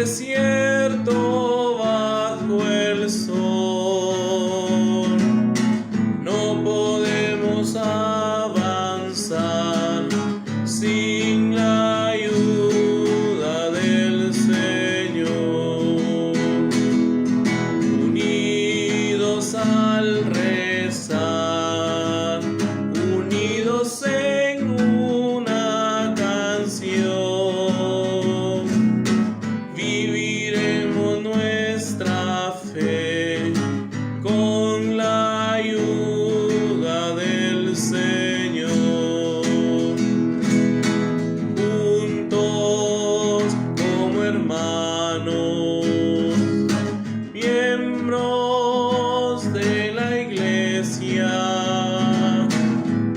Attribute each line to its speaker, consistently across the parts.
Speaker 1: desierto bajo el sol. No podemos avanzar sin la ayuda del Señor. Unidos al rezar, unidos en una canción, viviremos nuestra fe con la ayuda del Señor. Juntos como hermanos, miembros de la Iglesia,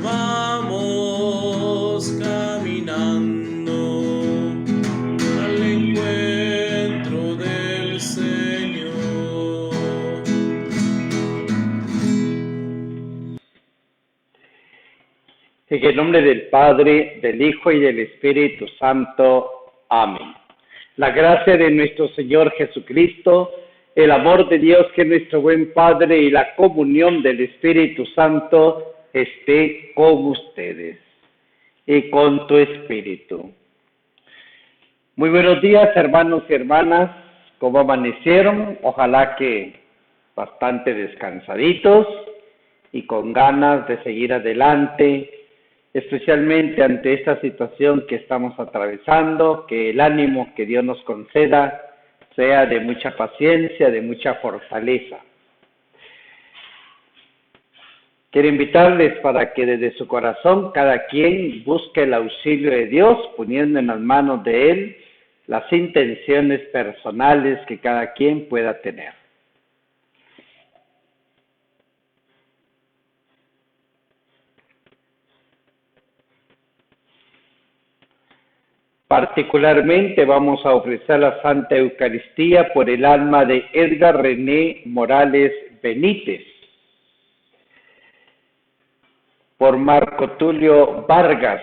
Speaker 1: vamos caminando al encuentro del Señor.
Speaker 2: En el nombre del Padre, del Hijo y del Espíritu Santo. Amén. La gracia de nuestro Señor Jesucristo, el amor de Dios que es nuestro buen Padre y la comunión del Espíritu Santo esté con ustedes y con tu espíritu. Muy buenos días, hermanos y hermanas. ¿Cómo amanecieron? Ojalá que bastante descansaditos y con ganas de seguir adelante, especialmente ante esta situación que estamos atravesando, que el ánimo que Dios nos conceda sea de mucha paciencia, de mucha fortaleza. Quiero invitarles para que desde su corazón cada quien busque el auxilio de Dios, poniendo en las manos de Él las intenciones personales que cada quien pueda tener. Particularmente vamos a ofrecer la Santa Eucaristía por el alma de Edgar René Morales Benítez, por Marco Tulio Vargas,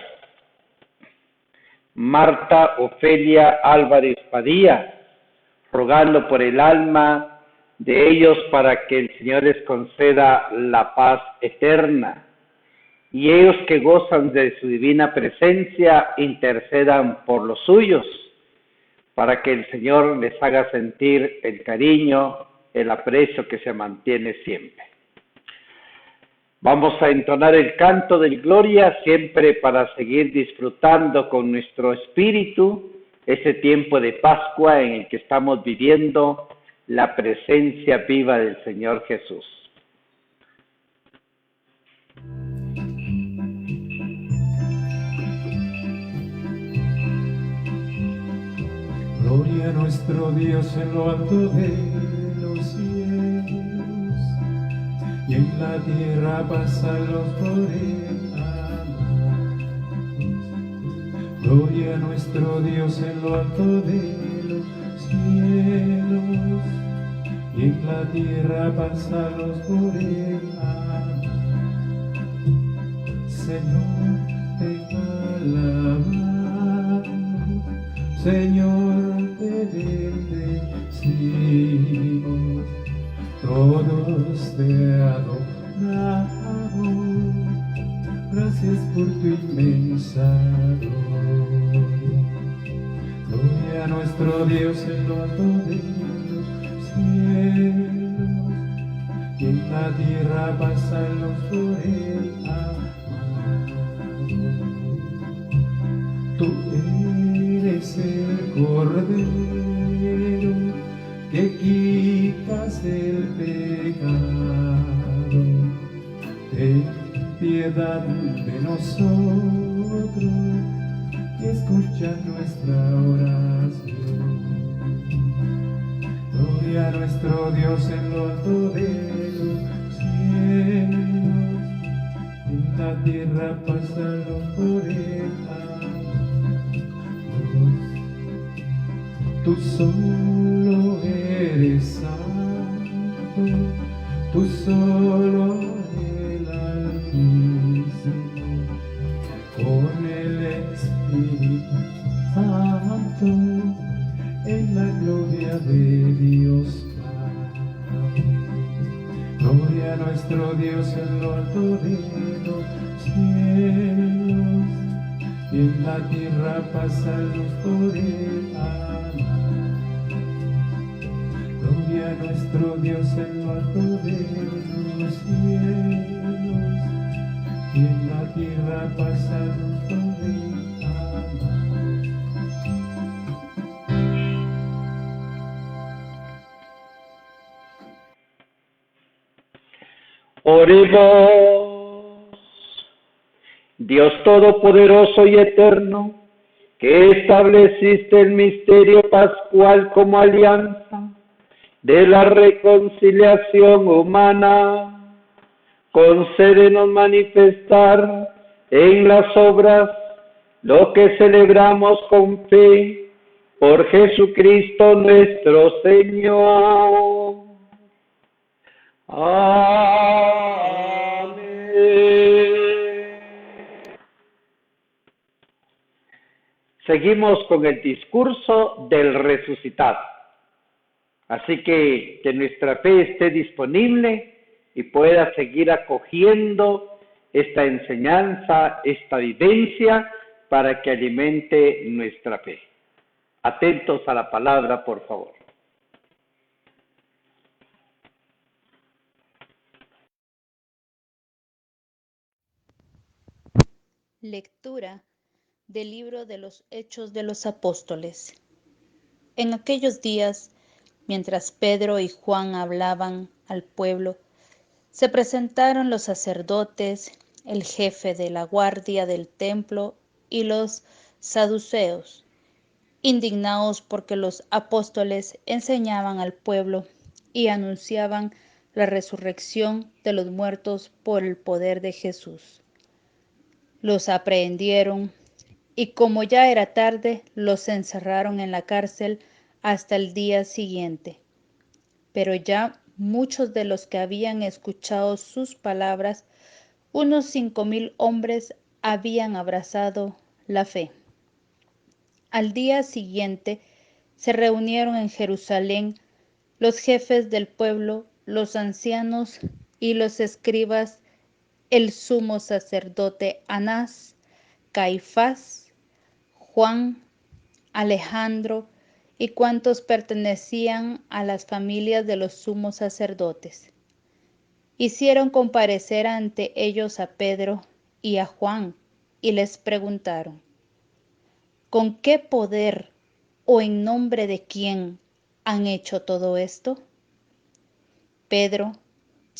Speaker 2: Marta Ofelia Álvarez Padilla, rogando por el alma de ellos para que el Señor les conceda la paz eterna. Y ellos que gozan de su divina presencia intercedan por los suyos, para que el Señor les haga sentir el cariño, el aprecio que se mantiene siempre. Vamos a entonar el canto del Gloria siempre para seguir disfrutando con nuestro espíritu ese tiempo de Pascua en el que estamos viviendo la presencia viva del Señor Jesús.
Speaker 3: Gloria a nuestro Dios en lo alto de los cielos, y en la tierra paz a los por él amados. Gloria a nuestro Dios en lo alto de los cielos, y en la tierra paz a los por él amados. Señor, te alabamos, Señor, te bendecimos, todos te adoramos, gracias por tu inmensa gloria. Gloria a nuestro Dios en lo alto de los cielos, y en la tierra paz a los por él amados. Tú eres el Cordero que quitas el pecado. Ten piedad de nosotros y escucha nuestra oración. Gloria a nuestro Dios en lo alto de los cielos, en la tierra paz a los por él amados. Tú solo eres santo, tú solo el Altísimo, con el Espíritu Santo, en la gloria gloria de Dios Padre. Gloria a nuestro Dios en lo alto de los cielos, y en la tierra paz a los por él amar. Gloria a nuestro Dios en lo alto de los cielos, y en la tierra paz a los por él amar.
Speaker 2: Oremos. Dios Todopoderoso y Eterno, que estableciste el misterio pascual como alianza de la reconciliación humana, concédenos manifestar en las obras lo que celebramos con fe por Jesucristo nuestro Señor. Amén. Seguimos con el discurso del resucitado. Así que nuestra fe esté disponible y pueda seguir acogiendo esta enseñanza, esta vivencia, para que alimente nuestra fe. Atentos a la palabra, por favor.
Speaker 4: Lectura del libro de los Hechos de los Apóstoles. En aquellos días, mientras Pedro y Juan hablaban al pueblo, se presentaron los sacerdotes, el jefe de la guardia del templo y los saduceos, indignados porque los apóstoles enseñaban al pueblo y anunciaban la resurrección de los muertos por el poder de Jesús. Los aprehendieron y como ya era tarde, los encerraron en la cárcel hasta el día siguiente. Pero ya muchos de los que habían escuchado sus palabras, unos 5,000 hombres, habían abrazado la fe. Al día siguiente se reunieron en Jerusalén los jefes del pueblo, los ancianos y los escribas, el sumo sacerdote Anás, Caifás, Juan, Alejandro y cuantos pertenecían a las familias de los sumos sacerdotes. Hicieron comparecer ante ellos a Pedro y a Juan y les preguntaron: ¿con qué poder o en nombre de quién han hecho todo esto? Pedro,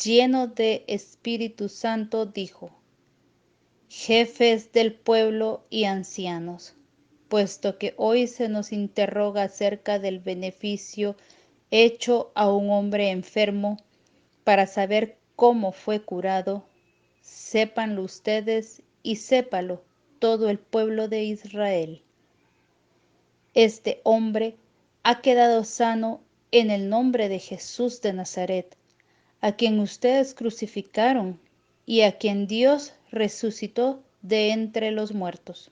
Speaker 4: lleno de Espíritu Santo, dijo: jefes del pueblo y ancianos, puesto que hoy se nos interroga acerca del beneficio hecho a un hombre enfermo para saber cómo fue curado, sépanlo ustedes y sépalo todo el pueblo de Israel. Este hombre ha quedado sano en el nombre de Jesús de Nazaret, a quien ustedes crucificaron y a quien Dios resucitó de entre los muertos.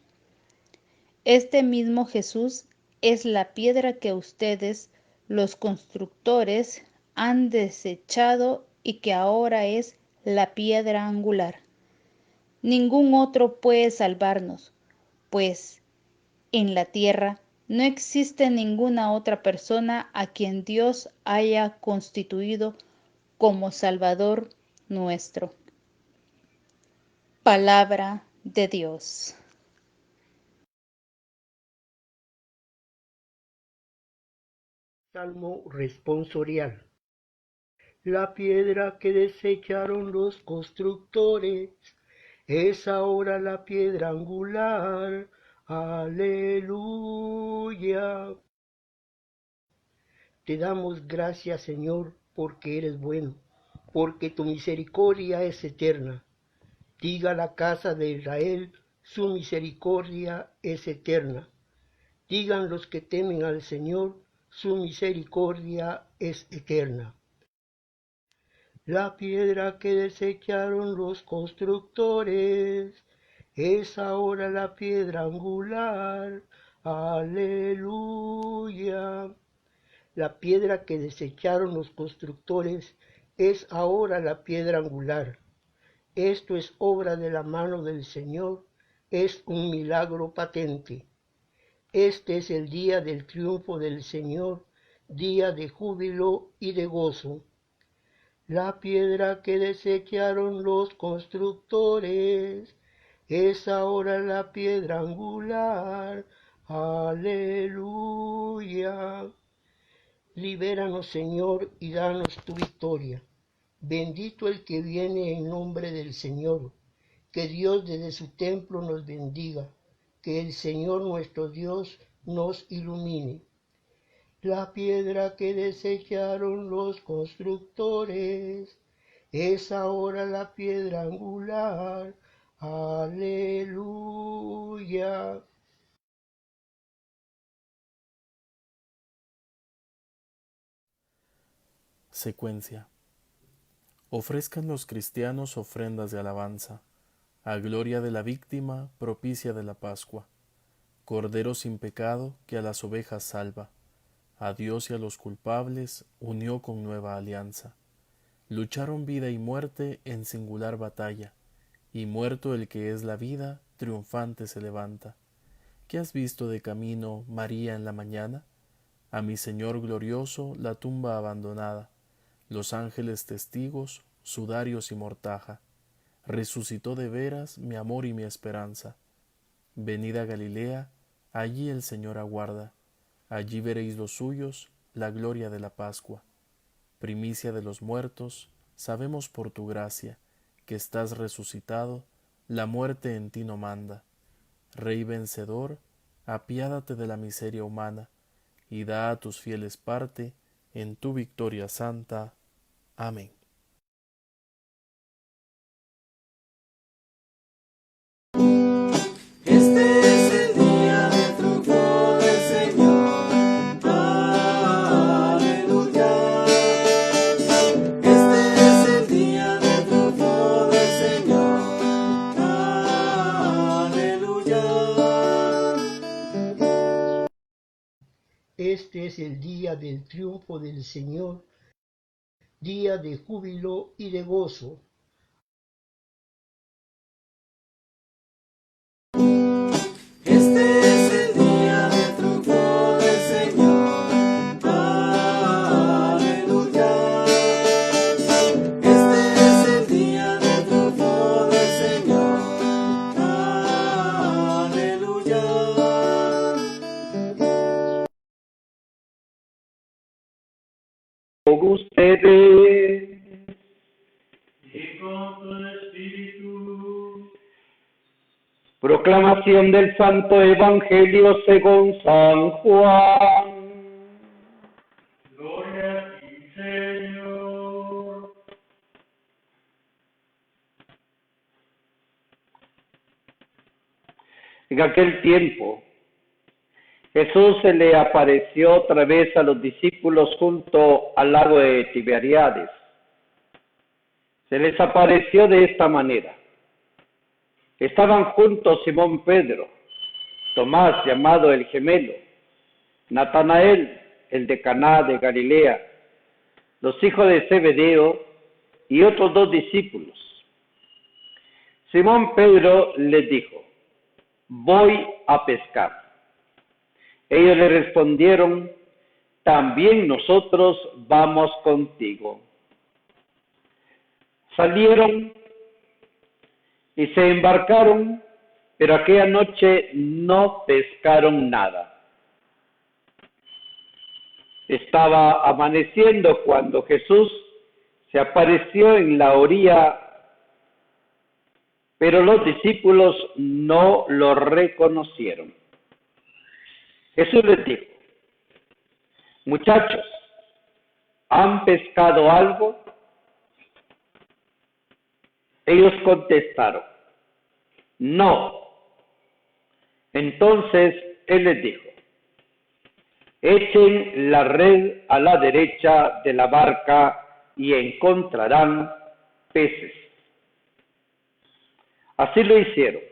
Speaker 4: Este mismo Jesús es la piedra que ustedes, los constructores, han desechado y que ahora es la piedra angular. Ningún otro puede salvarnos, pues en la tierra no existe ninguna otra persona a quien Dios haya constituido como Salvador nuestro. Palabra de Dios.
Speaker 5: Salmo responsorial. La piedra que desecharon los constructores es ahora la piedra angular. Aleluya. Te damos gracias, Señor, porque eres bueno, porque tu misericordia es eterna. Diga la casa de Israel, su misericordia es eterna. Digan los que temen al Señor, su misericordia es eterna. La piedra que desecharon los constructores es ahora la piedra angular. Aleluya. La piedra que desecharon los constructores es ahora la piedra angular. Esto es obra de la mano del Señor, es un milagro patente. Este es el día del triunfo del Señor, día de júbilo y de gozo. La piedra que desecharon los constructores es ahora la piedra angular. Aleluya. Libéranos, Señor, y danos tu victoria. Bendito el que viene en nombre del Señor. Que Dios desde su templo nos bendiga. Que el Señor nuestro Dios nos ilumine. La piedra que desecharon los constructores es ahora la piedra angular. Aleluya.
Speaker 1: Secuencia. Ofrezcan los cristianos ofrendas de alabanza, a gloria de la víctima propicia de la Pascua, Cordero sin pecado que a las ovejas salva, a Dios y a los culpables unió con nueva alianza. Lucharon vida y muerte en singular batalla, y muerto el que es la vida, triunfante se levanta. ¿Qué has visto de camino, María, en la mañana? A mi Señor glorioso la tumba abandonada, los ángeles testigos, sudarios y mortaja. Resucitó de veras mi amor y mi esperanza. Venid a Galilea, allí el Señor aguarda. Allí veréis los suyos, la gloria de la Pascua. Primicia de los muertos, sabemos por tu gracia, que estás resucitado, la muerte en ti no manda. Rey vencedor, apiádate de la miseria humana, y da a tus fieles parte en tu victoria santa. Amén.
Speaker 3: Este es el día del triunfo del Señor. Aleluya. Este es el día del triunfo del Señor. Aleluya.
Speaker 5: Este es el día del triunfo del Señor, día de júbilo y de gozo.
Speaker 3: Este es el día del triunfo del Señor. Aleluya. Este es el día del triunfo del Señor. Aleluya.
Speaker 2: Con ustedes.
Speaker 3: Y con tu espíritu.
Speaker 2: Proclamación del Santo Evangelio según San Juan.
Speaker 3: Gloria a ti, Señor.
Speaker 2: En aquel tiempo, Jesús se le apareció otra vez a los discípulos junto al lago de Tiberiades. Se les apareció de esta manera. Estaban juntos Simón Pedro, Tomás llamado el gemelo, Natanael, el de Caná de Galilea, los hijos de Zebedeo y otros 2 discípulos. Simón Pedro les dijo: voy a pescar. Ellos le respondieron: también nosotros vamos contigo. Salieron y se embarcaron, pero aquella noche no pescaron nada. Estaba amaneciendo cuando Jesús se apareció en la orilla, pero los discípulos no lo reconocieron. Jesús les dijo: muchachos, ¿han pescado algo? Ellos contestaron: no. Entonces Él les dijo: echen la red a la derecha de la barca y encontrarán peces. Así lo hicieron.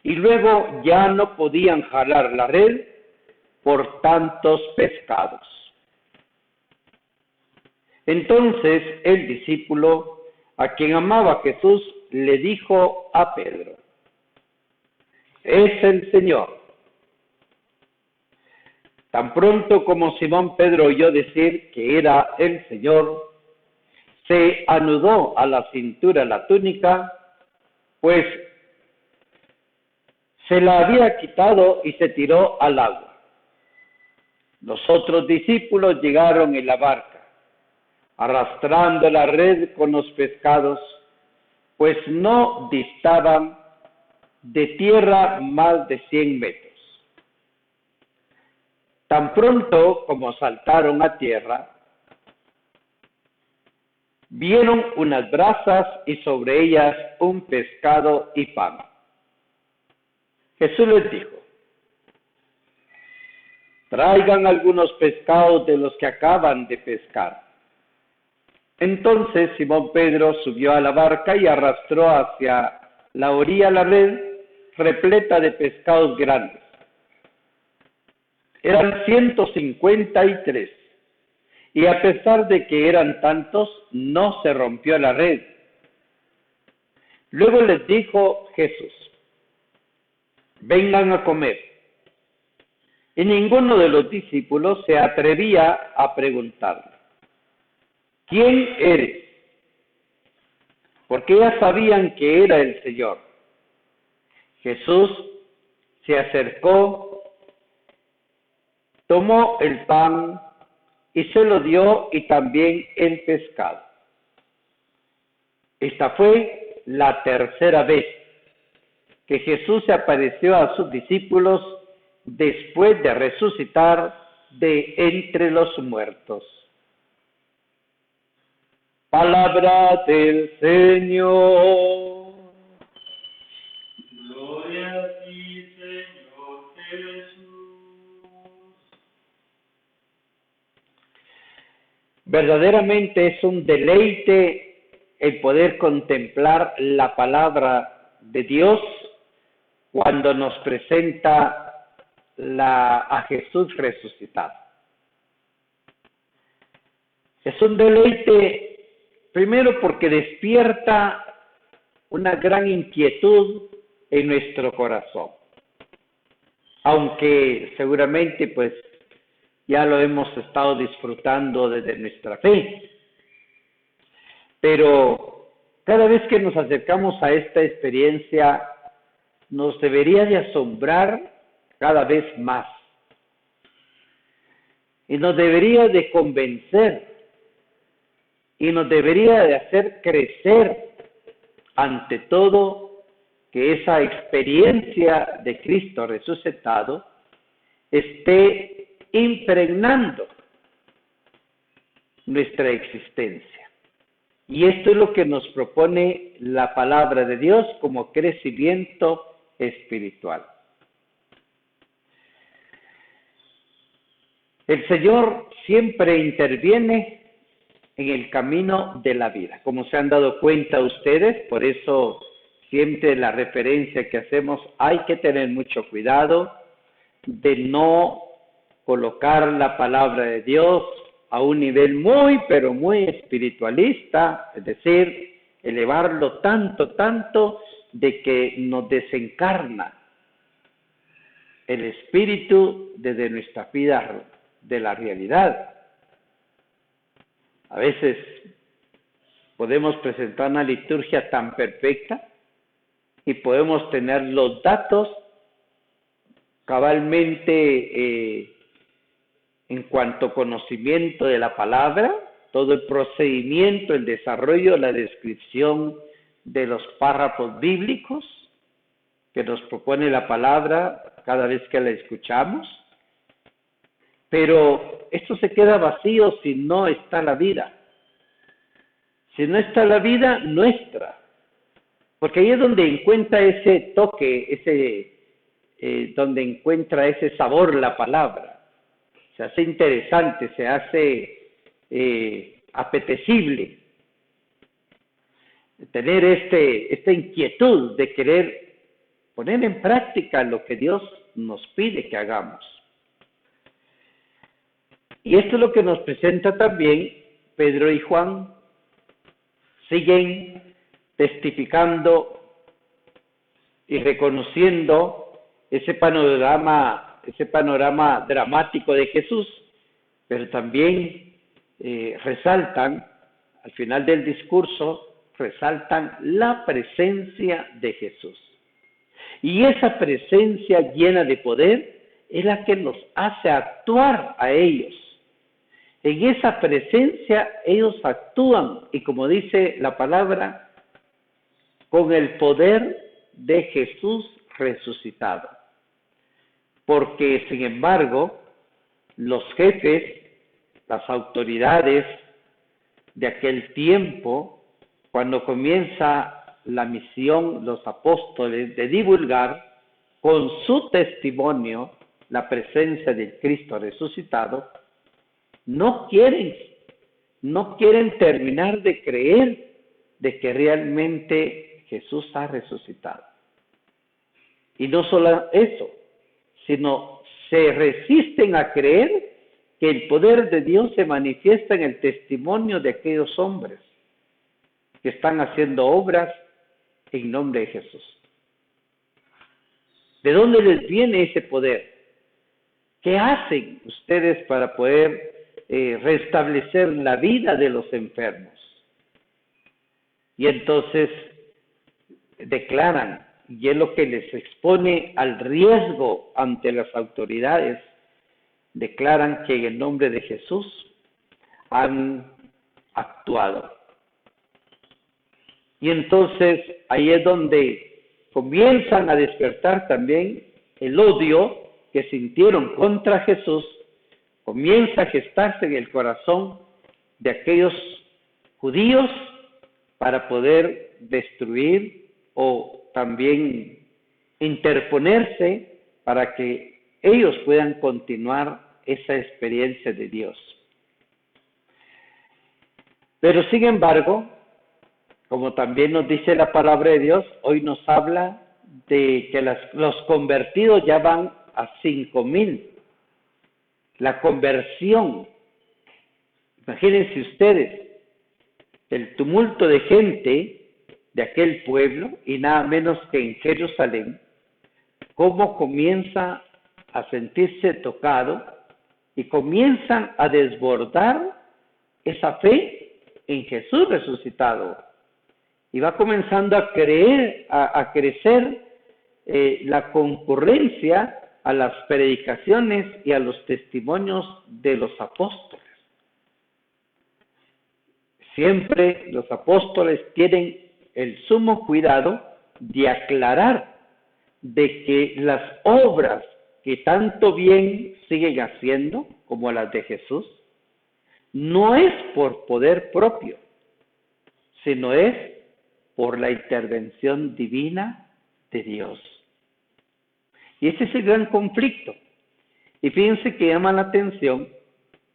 Speaker 2: Y luego ya no podían jalar la red por tantos pescados. Entonces el discípulo, a quien amaba a Jesús, le dijo a Pedro: es el Señor. Tan pronto como Simón Pedro oyó decir que era el Señor, se anudó a la cintura la túnica, pues se la había quitado y se tiró al agua. Los otros discípulos llegaron en la barca, arrastrando la red con los pescados, pues no distaban de tierra más de 100 metros. Tan pronto como saltaron a tierra, vieron unas brasas y sobre ellas un pescado y pan. Jesús les dijo: traigan algunos pescados de los que acaban de pescar. Entonces Simón Pedro subió a la barca y arrastró hacia la orilla la red repleta de pescados grandes. Eran 153, y a pesar de que eran tantos, no se rompió la red. Luego les dijo Jesús: vengan a comer. Y ninguno de los discípulos se atrevía a preguntarle: ¿quién eres? Porque ya sabían que era el Señor. Jesús se acercó, tomó el pan y se lo dio, y también el pescado. Esta fue la tercera vez que Jesús se apareció a sus discípulos después de resucitar de entre los muertos. Palabra del Señor.
Speaker 3: Gloria a ti, Señor Jesús.
Speaker 2: Verdaderamente es un deleite el poder contemplar la palabra de Dios cuando nos presenta a Jesús resucitado. Es un deleite primero porque despierta una gran inquietud en nuestro corazón, aunque seguramente pues ya lo hemos estado disfrutando desde nuestra fe. Pero cada vez que nos acercamos a esta experiencia, nos debería de asombrar cada vez más. Y nos debería de convencer, y nos debería de hacer crecer, ante todo, que esa experiencia de Cristo resucitado esté impregnando nuestra existencia. Y esto es lo que nos propone la palabra de Dios como crecimiento espiritual. El Señor siempre interviene en el camino de la vida, como se han dado cuenta ustedes. Por eso siempre la referencia que hacemos, hay que tener mucho cuidado de no colocar la palabra de Dios a un nivel muy, pero muy espiritualista, es decir, elevarlo tanto de que nos desencarna el espíritu desde nuestra vida de la realidad. A veces podemos presentar una liturgia tan perfecta y podemos tener los datos cabalmente en cuanto a conocimiento de la palabra, todo el procedimiento, el desarrollo, la descripción de los párrafos bíblicos que nos propone la palabra cada vez que la escuchamos, pero esto se queda vacío si no está la vida. Si no está la vida nuestra, porque ahí es donde encuentra ese toque, donde encuentra ese sabor la palabra. Se hace interesante, se hace apetecible. Tener esta inquietud de querer poner en práctica lo que Dios nos pide que hagamos. Y esto es lo que nos presenta también Pedro y Juan, siguen testificando y reconociendo ese panorama dramático de Jesús, pero también resaltan, al final del discurso, resaltan la presencia de Jesús. Y esa presencia llena de poder es la que los hace actuar a ellos. En esa presencia ellos actúan, y como dice la palabra, con el poder de Jesús resucitado. Porque, sin embargo, los jefes, las autoridades de aquel tiempo, cuando comienza la misión, los apóstoles, de divulgar con su testimonio la presencia del Cristo resucitado, no quieren terminar de creer de que realmente Jesús ha resucitado. Y no solo eso, sino se resisten a creer que el poder de Dios se manifiesta en el testimonio de aquellos hombres que están haciendo obras en nombre de Jesús. ¿De dónde les viene ese poder? ¿Qué hacen ustedes para poder restablecer la vida de los enfermos? Y entonces declaran, y es lo que les expone al riesgo ante las autoridades, declaran que en el nombre de Jesús han actuado. Y entonces ahí es donde comienzan a despertar también el odio que sintieron contra Jesús, comienza a gestarse en el corazón de aquellos judíos para poder destruir o también interponerse para que ellos puedan continuar esa experiencia de Dios. Pero sin embargo, como también nos dice la palabra de Dios, hoy nos habla de que los convertidos ya van a 5,000. La conversión, imagínense ustedes, el tumulto de gente de aquel pueblo, y nada menos que en Jerusalén, cómo comienza a sentirse tocado y comienzan a desbordar esa fe en Jesús resucitado. Y va comenzando a crecer la concurrencia a las predicaciones y a los testimonios de los apóstoles. Siempre los apóstoles tienen el sumo cuidado de aclarar de que las obras que tanto bien siguen haciendo, como las de Jesús, no es por poder propio, sino es por la intervención divina de Dios. Y ese es el gran conflicto. Y fíjense que llama la atención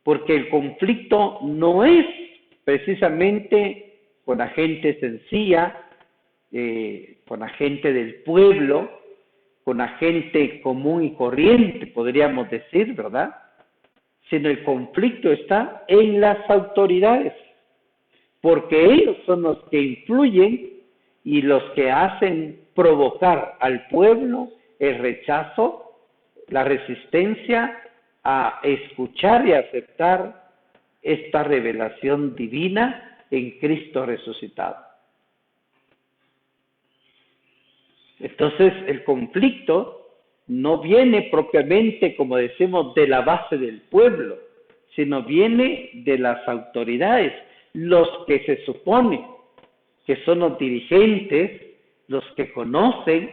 Speaker 2: porque el conflicto no es precisamente con la gente sencilla, con la gente del pueblo, con la gente común y corriente, podríamos decir, ¿verdad? Sino el conflicto está en las autoridades, porque ellos son los que influyen y los que hacen provocar al pueblo el rechazo, la resistencia a escuchar y aceptar esta revelación divina en Cristo resucitado. Entonces el conflicto no viene propiamente, como decimos, de la base del pueblo, sino viene de las autoridades, los que se supone que son los dirigentes, los que conocen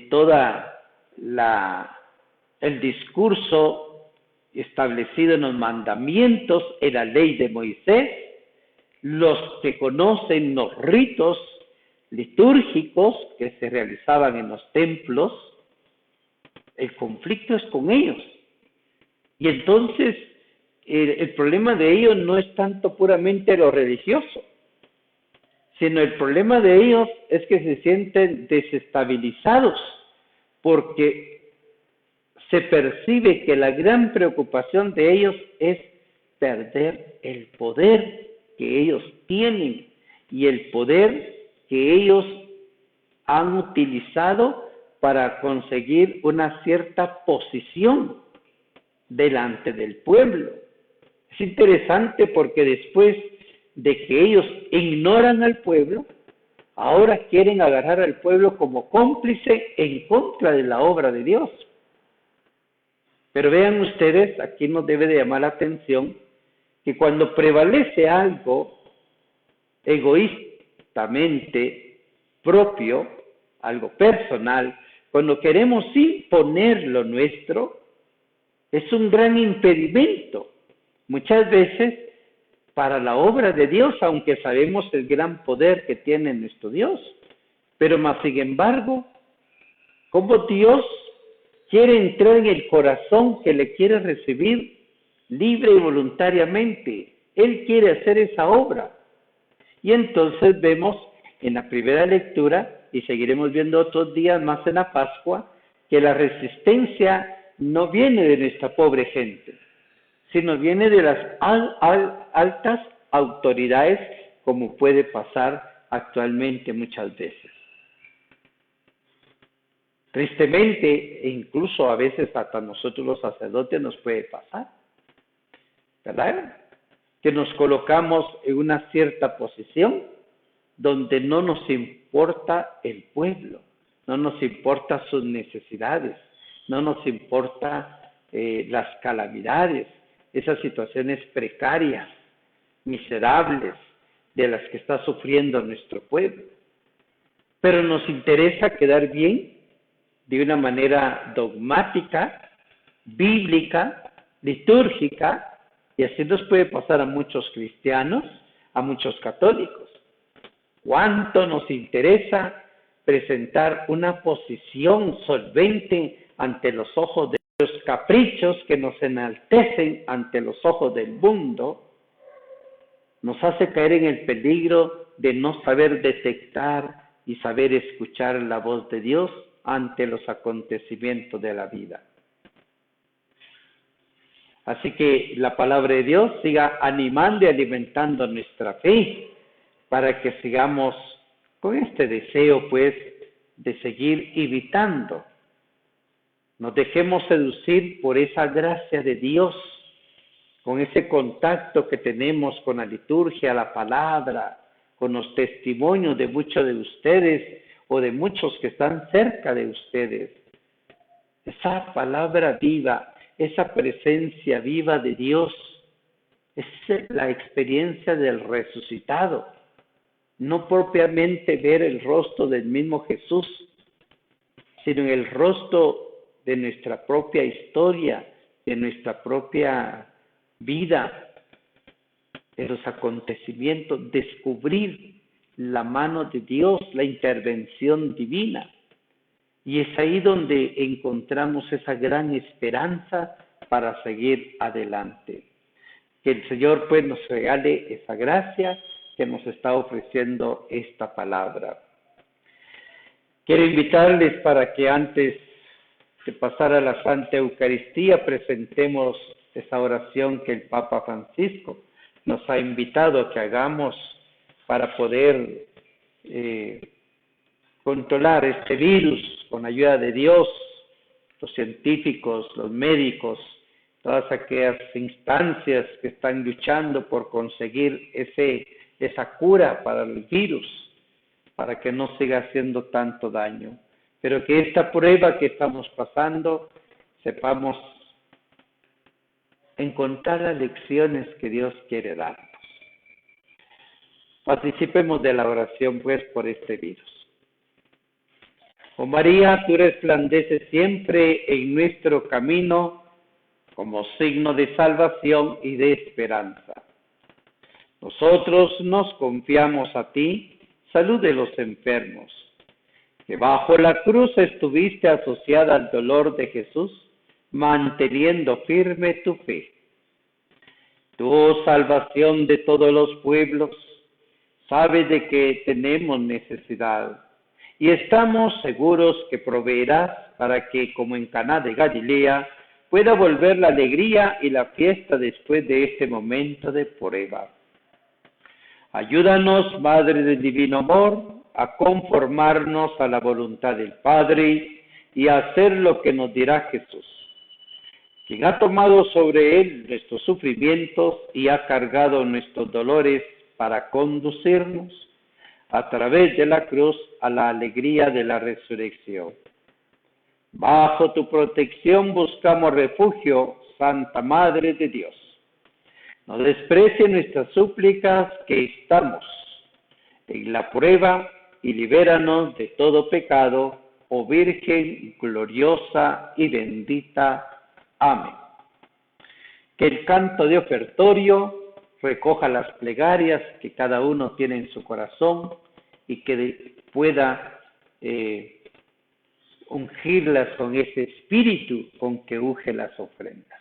Speaker 2: toda el discurso establecido en los mandamientos, en la ley de Moisés, los que conocen los ritos litúrgicos que se realizaban en los templos. El conflicto es con ellos. Y entonces el problema de ellos no es tanto puramente lo religioso, sino el problema de ellos es que se sienten desestabilizados porque se percibe que la gran preocupación de ellos es perder el poder que ellos tienen y el poder que ellos han utilizado para conseguir una cierta posición delante del pueblo. Es interesante porque después de que ellos ignoran al pueblo, ahora quieren agarrar al pueblo como cómplice en contra de la obra de Dios. Pero vean ustedes, aquí nos debe de llamar la atención que cuando prevalece algo egoístamente propio, algo personal, cuando queremos imponer lo nuestro, es un gran impedimento. Muchas veces para la obra de Dios, aunque sabemos el gran poder que tiene nuestro Dios. Pero más sin embargo, como Dios quiere entrar en el corazón que le quiere recibir libre y voluntariamente, Él quiere hacer esa obra. Y entonces vemos en la primera lectura, y seguiremos viendo otros días más en la Pascua, que la resistencia no viene de nuestra pobre gente, sino viene de las altas autoridades, como puede pasar actualmente muchas veces. Tristemente, e incluso a veces hasta nosotros los sacerdotes nos puede pasar, ¿verdad? Que nos colocamos en una cierta posición donde no nos importa el pueblo, no nos importa sus necesidades, no nos importa las calamidades, esas situaciones precarias, miserables, de las que está sufriendo nuestro pueblo. Pero nos interesa quedar bien de una manera dogmática, bíblica, litúrgica, y así nos puede pasar a muchos cristianos, a muchos católicos. ¿Cuánto nos interesa presentar una posición solvente ante los ojos de los caprichos que nos enaltecen ante los ojos del mundo? Nos hace caer en el peligro de no saber detectar y saber escuchar la voz de Dios ante los acontecimientos de la vida. Así que la palabra de Dios siga animando y alimentando nuestra fe para que sigamos con este deseo, pues, de seguir imitando. Nos dejemos seducir por esa gracia de Dios, con ese contacto que tenemos con la liturgia, la palabra, con los testimonios de muchos de ustedes o de muchos que están cerca de ustedes. Esa palabra viva, esa presencia viva de Dios, es la experiencia del resucitado. No propiamente ver el rostro del mismo Jesús, sino en el rostro de nuestra propia historia, de nuestra propia vida, de los acontecimientos, descubrir la mano de Dios, la intervención divina. Y es ahí donde encontramos esa gran esperanza para seguir adelante. Que el Señor pues nos regale esa gracia que nos está ofreciendo esta palabra. Quiero invitarles para que antes de pasar a la Santa Eucaristía presentemos esa oración que el Papa Francisco nos ha invitado a que hagamos para poder controlar este virus con ayuda de Dios, los científicos, los médicos, todas aquellas instancias que están luchando por conseguir esa cura para el virus, para que no siga haciendo tanto daño. Pero que esta prueba que estamos pasando, sepamos encontrar las lecciones que Dios quiere darnos. Participemos de la oración, pues, por este virus. Oh María, tú resplandeces siempre en nuestro camino como signo de salvación y de esperanza. Nosotros nos confiamos a ti, salud de los enfermos, que bajo la cruz estuviste asociada al dolor de Jesús, manteniendo firme tu fe. Tú, salvación de todos los pueblos, sabes de que tenemos necesidad y estamos seguros que proveerás para que, como en Caná de Galilea, pueda volver la alegría y la fiesta después de este momento de prueba. Ayúdanos, Madre del Divino Amor, a conformarnos a la voluntad del Padre y a hacer lo que nos dirá Jesús, quien ha tomado sobre él nuestros sufrimientos y ha cargado nuestros dolores para conducirnos a través de la cruz a la alegría de la resurrección. Bajo tu protección buscamos refugio, Santa Madre de Dios. No desprecie nuestras súplicas, que estamos en la prueba, y libéranos de todo pecado, oh Virgen gloriosa y bendita. Amén. Que el canto de ofertorio recoja las plegarias que cada uno tiene en su corazón y que pueda ungirlas con ese espíritu con que unge las ofrendas.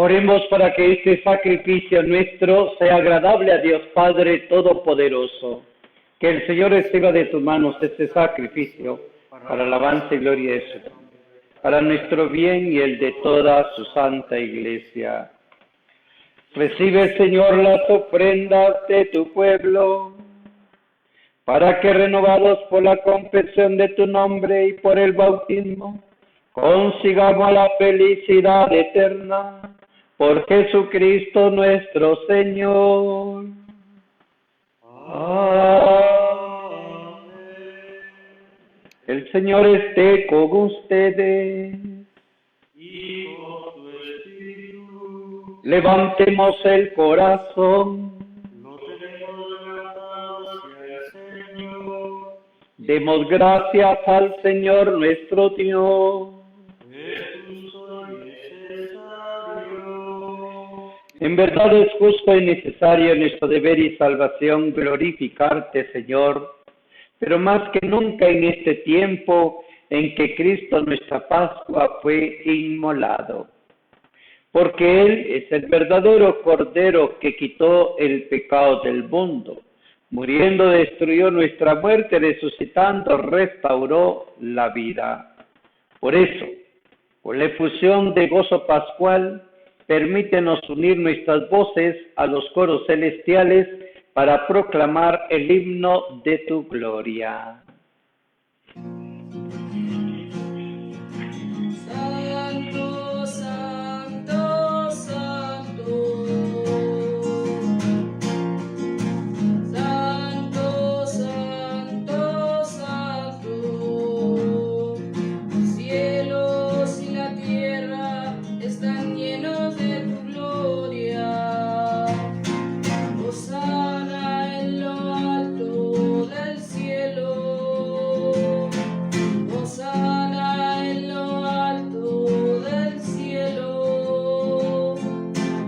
Speaker 2: Oremos para que este sacrificio nuestro sea agradable a Dios Padre Todopoderoso. Que el Señor reciba de tus manos este sacrificio para alabanza y gloria de su nombre, para nuestro bien y el de toda su santa Iglesia. Recibe, Señor, las ofrendas de tu pueblo, para que, renovados por la confesión de tu nombre y por el bautismo, consigamos la felicidad eterna. Por Jesucristo nuestro Señor. Amén. El Señor esté con ustedes.
Speaker 3: Y con tu espíritu.
Speaker 2: Levantemos el corazón.
Speaker 3: Lo tenemos levantado hacia el Señor.
Speaker 2: Demos gracias al Señor nuestro Dios.
Speaker 3: Es justo y necesario.
Speaker 2: En verdad es justo y necesario nuestro deber y salvación glorificarte, Señor, pero más que nunca en este tiempo en que Cristo nuestra Pascua fue inmolado. Porque Él es el verdadero Cordero que quitó el pecado del mundo. Muriendo destruyó nuestra muerte, resucitando restauró la vida. Por eso, con la efusión de gozo pascual, permítenos unir nuestras voces a los coros celestiales para proclamar el himno de tu gloria.
Speaker 6: Santo, santo, santo. Santo, santo, santo. Los cielos y la tierra están llenos de tu gloria. Hosana en lo alto del cielo. Hosana en lo alto del cielo.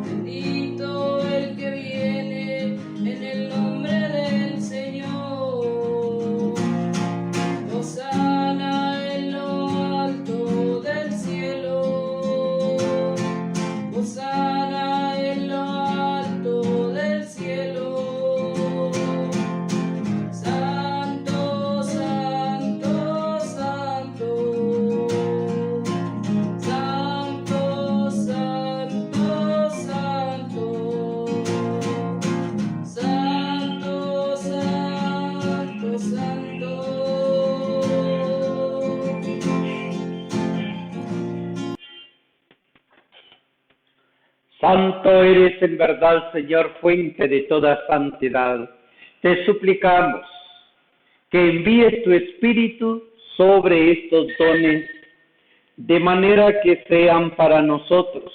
Speaker 6: Bendito el que viene en el nombre del Señor. Hosana en lo alto del cielo. Hosana en lo alto del cielo. Santo, santo, santo. Santo, santo, santo. Santo, santo, santo.
Speaker 2: Santo eres en verdad, Señor, fuente de toda santidad. Te suplicamos que envíes tu Espíritu sobre estos dones, de manera que sean para nosotros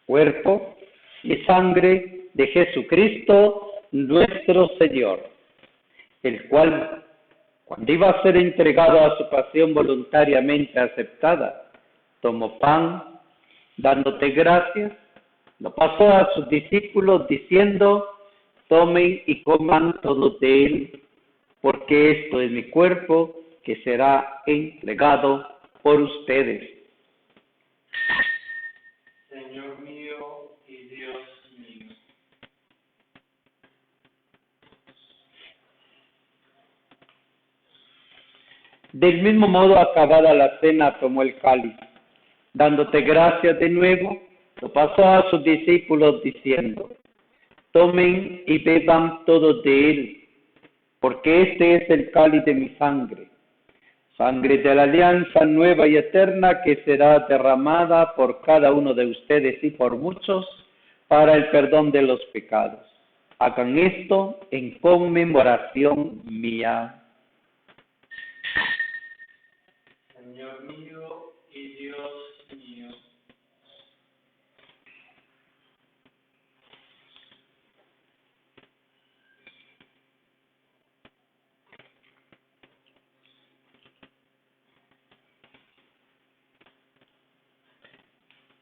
Speaker 2: cuerpo y sangre de Jesucristo nuestro Señor, el cual, cuando iba a ser entregado a su pasión voluntariamente aceptada, tomó pan, dándote gracias, lo pasó a sus discípulos diciendo: tomen y coman todos de él, porque esto es mi cuerpo que será entregado por ustedes.
Speaker 3: Señor mío y Dios mío.
Speaker 2: Del mismo modo, acabada la cena, tomó el cáliz, dándote gracias de nuevo, lo pasó a sus discípulos diciendo: tomen y beban todos de él, porque este es el cáliz de mi sangre, sangre de la alianza nueva y eterna que será derramada por cada uno de ustedes y por muchos para el perdón de los pecados. Hagan esto en conmemoración mía.
Speaker 3: Señor mío y Dios mío.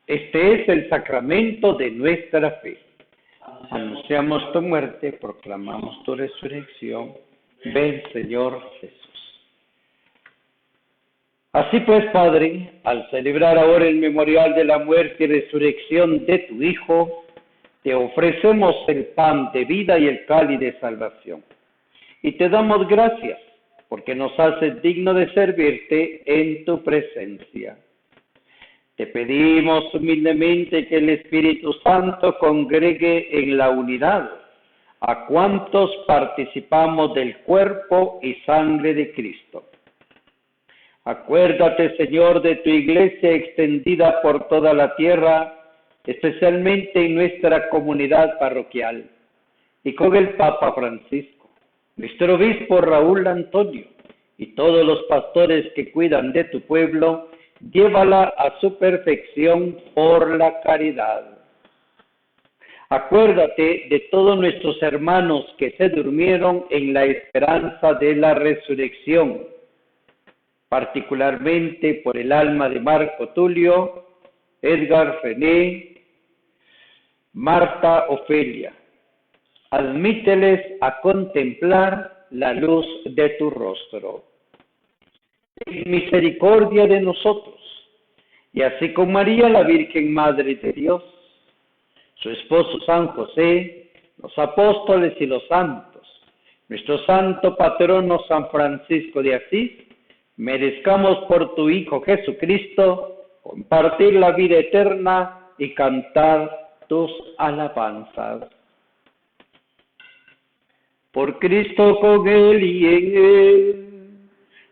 Speaker 2: Este es el sacramento de nuestra fe. Anunciamos tu muerte, proclamamos tu resurrección. Ven, Señor Jesús. Así pues, Padre, al celebrar ahora el memorial de la muerte y resurrección de tu Hijo, te ofrecemos el pan de vida y el cáliz de salvación. y te damos gracias porque nos haces digno de servirte en tu presencia. Te pedimos humildemente que el Espíritu Santo congregue en la unidad a cuantos participamos del cuerpo y sangre de Cristo. Acuérdate, Señor, de tu iglesia extendida por toda la tierra, especialmente en nuestra comunidad parroquial, y con el Papa Francisco, nuestro obispo Raúl Antonio, y todos los pastores que cuidan de tu pueblo, llévala a su perfección por la caridad. Acuérdate de todos nuestros hermanos que se durmieron en la esperanza de la resurrección, particularmente por el alma de Marco Tulio, Edgar Fené, Marta Ofelia. Admíteles a contemplar la luz de tu rostro. Ten misericordia de nosotros, y así con María, la Virgen Madre de Dios, su esposo San José, los apóstoles y los santos, nuestro santo patrono San Francisco de Asís, merezcamos por tu Hijo Jesucristo compartir la vida eterna y cantar tus alabanzas. Por Cristo, con Él y en Él,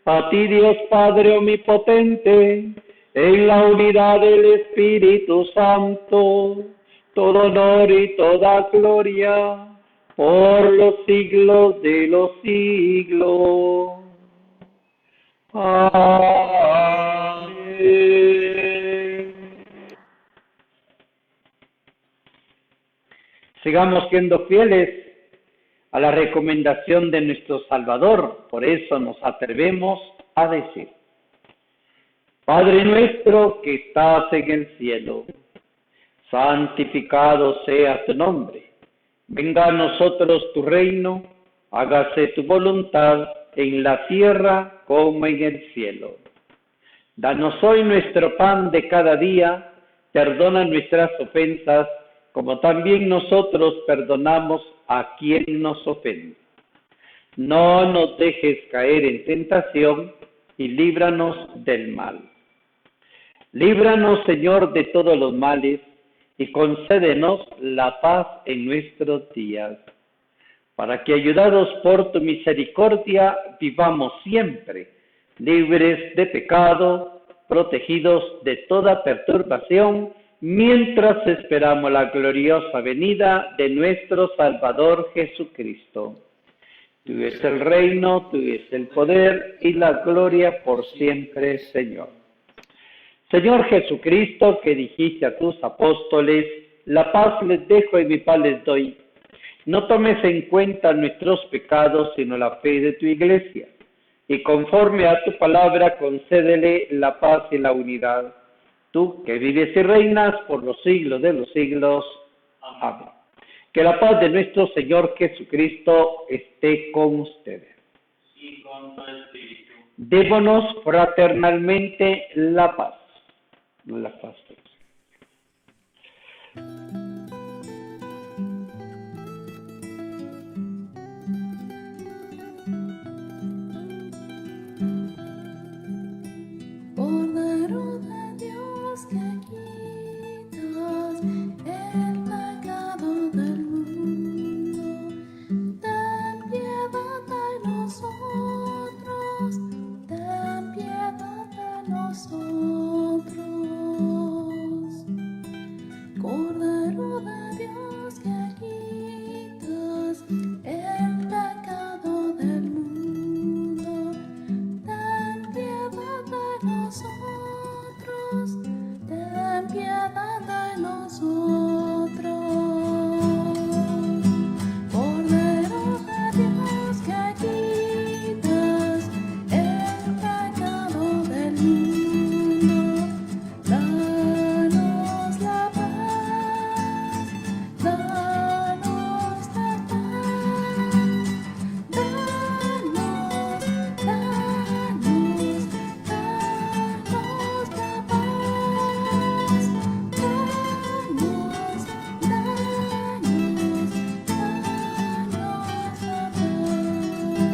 Speaker 2: a ti Dios Padre omnipotente, en la unidad del Espíritu Santo, todo honor y toda gloria, por los siglos de los siglos. Amén. Sigamos siendo fieles a la recomendación de nuestro Salvador, por eso nos atrevemos a decir: Padre nuestro que estás en el cielo, santificado sea tu nombre. Venga a nosotros tu reino, hágase tu voluntad en la tierra como en el cielo. Danos hoy nuestro pan de cada día, perdona nuestras ofensas, como también nosotros perdonamos a quien nos ofende. No nos dejes caer en tentación y líbranos del mal. Líbranos, Señor, de todos los males y concédenos la paz en nuestros días, para que, ayudados por tu misericordia, vivamos siempre libres de pecado, protegidos de toda perturbación, mientras esperamos la gloriosa venida de nuestro Salvador Jesucristo. Tuyo es el reino, tuyo es el poder y la gloria por siempre, Señor. Señor Jesucristo, que dijiste a tus apóstoles: la paz les dejo y mi paz les doy. No tomes en cuenta nuestros pecados, sino la fe de tu iglesia, y conforme a tu palabra concédele la paz y la unidad. Tú, que vives y reinas por los siglos de los siglos. Amén. Que la paz de nuestro Señor Jesucristo esté con ustedes.
Speaker 1: Y con tu espíritu.
Speaker 2: Démonos fraternalmente la paz. La paz.
Speaker 6: Cordero de Dios que quitas el pecado del mundo, ten piedad de nosotros, ten piedad de nosotros. Cordero de Dios que quitas el pecado del mundo, ten piedad de nosotros, ten piedad de nosotros. Cordero de Dios que quitas el pecado del mundo, danos la paz, danos la paz, danos, danos, danos la paz, danos, danos, danos la paz.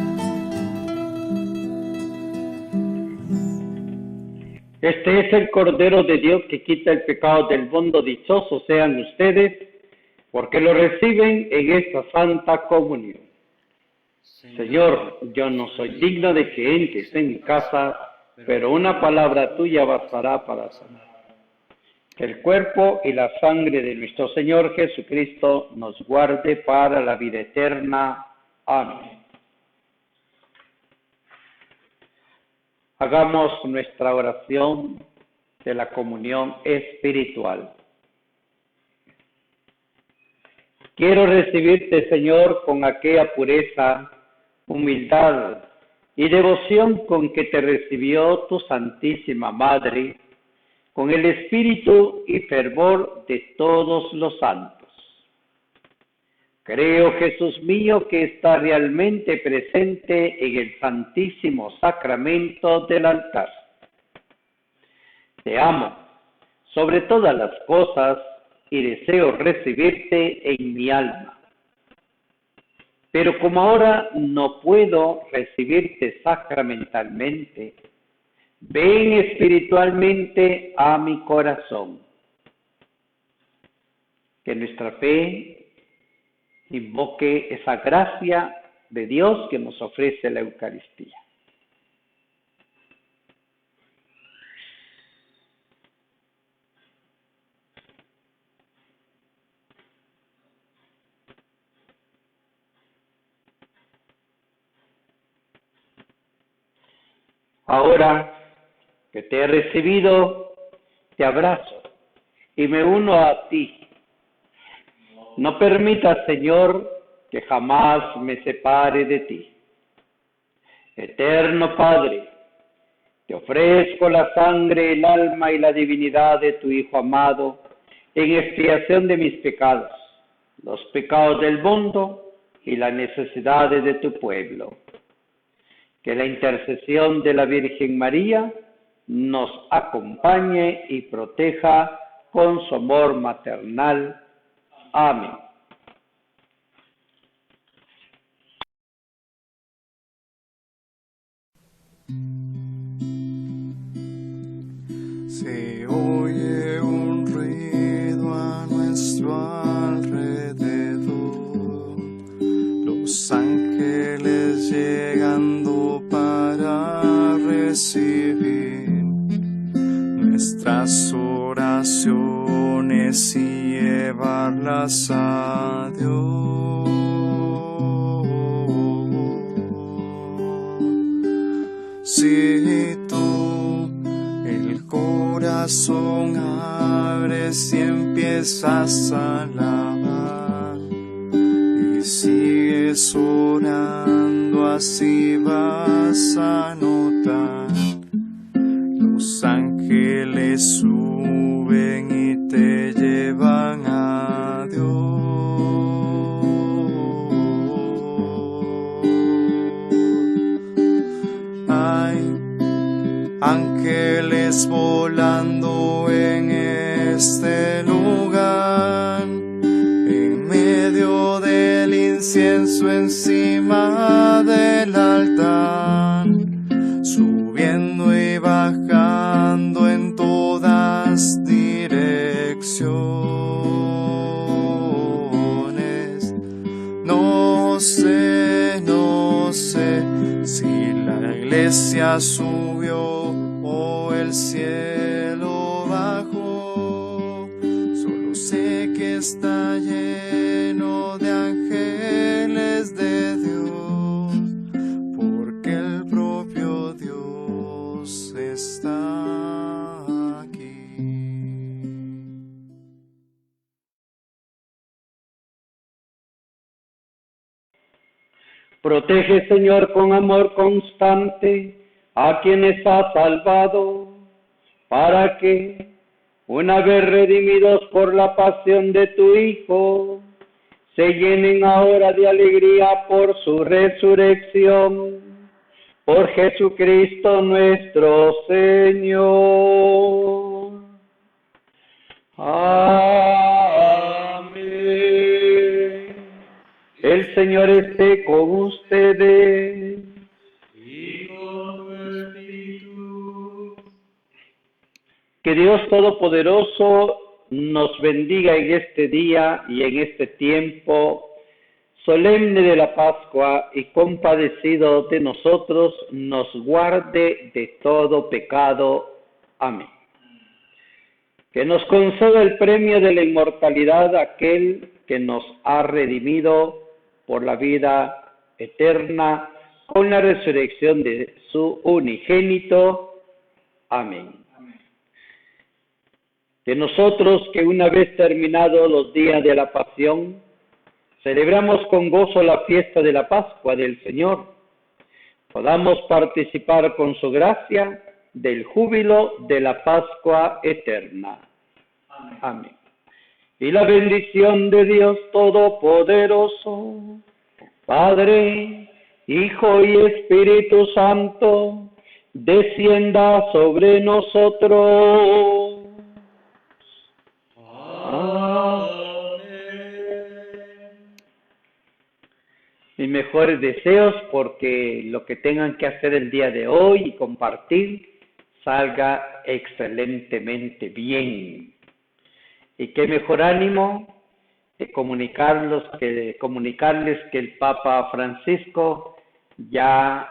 Speaker 2: Este es el Cordero de Dios que quita el pecado del mundo. Dichosos sean ustedes, porque lo reciben en esta santa comunión. Señor, yo no soy digno de que entres en mi casa, pero una palabra tuya bastará para sanar. Que el cuerpo y la sangre de nuestro Señor Jesucristo nos guarde para la vida eterna. Amén. Hagamos nuestra oración de la comunión espiritual. Quiero recibirte, Señor, con aquella pureza, humildad y devoción con que te recibió tu Santísima Madre, con el espíritu y fervor de todos los santos. Creo, Jesús mío, que está realmente presente en el Santísimo Sacramento del altar. Te amo sobre todas las cosas y deseo recibirte en mi alma. Pero como ahora no puedo recibirte sacramentalmente, ven espiritualmente a mi corazón. Que nuestra fe invoque esa gracia de Dios que nos ofrece la Eucaristía. Ahora que te he recibido, te abrazo y me uno a ti. No permitas, Señor, que jamás me separe de ti. Eterno Padre, te ofrezco la sangre, el alma y la divinidad de tu Hijo amado en expiación de mis pecados, los pecados del mundo y las necesidades de tu pueblo. Que la intercesión de la Virgen María nos acompañe y proteja con su amor maternal. Amén.
Speaker 3: Se oye un ruido a nuestro alrededor, los ángeles llegando para recibir nuestras oraciones y llevarlas a Dios. Si tú el corazón abres y empiezas a alabar y sigues orando, así vas a notar los ángeles suben y te llevan a Dios. Hay ángeles volando en este lugar, en medio del incienso encima del altar, subiendo y bajando en todas direcciones. No sé si la iglesia subió o el cielo bajó, solo sé que está lleno de ángeles de Dios, porque el propio Dios está aquí.
Speaker 2: Protege, Señor, con amor constante a quienes has salvado, para que, una vez redimidos por la pasión de tu Hijo, se llenen ahora de alegría por su resurrección. Por Jesucristo nuestro Señor. Amén. El Señor esté con ustedes.
Speaker 3: Y con tu espíritu.
Speaker 2: Que Dios Todopoderoso nos bendiga en este día y en este tiempo solemne de la Pascua y compadecido de nosotros, nos guarde de todo pecado. Amén. Que nos conceda el premio de la inmortalidad aquel que nos ha redimido por la vida eterna con la resurrección de su unigénito. Amén. Que nosotros, que una vez terminados los días de la pasión, celebramos con gozo la fiesta de la Pascua del Señor, podamos participar con su gracia del júbilo de la Pascua eterna. Amén. Y la bendición de Dios Todopoderoso, Padre, Hijo y Espíritu Santo, descienda sobre nosotros. Mis mejores deseos porque lo que tengan que hacer el día de hoy y compartir salga excelentemente bien. Y qué mejor ánimo de comunicarles que el Papa Francisco ya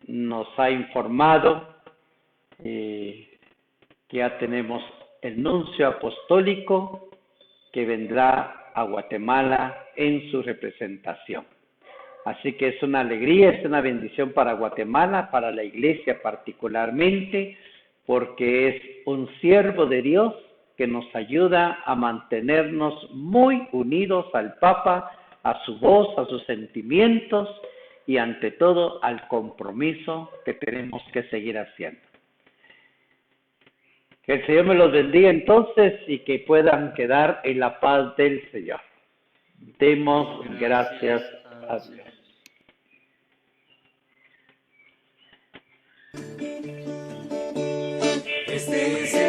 Speaker 2: nos ha informado que ya tenemos el nuncio apostólico que vendrá a Guatemala en su representación. Así que es una alegría, es una bendición para Guatemala, para la Iglesia particularmente, porque es un siervo de Dios que nos ayuda a mantenernos muy unidos al Papa, a su voz, a sus sentimientos y ante todo al compromiso que tenemos que seguir haciendo. Que el Señor me los bendiga entonces y que puedan quedar en la paz del Señor. Demos gracias a Dios.
Speaker 7: Este es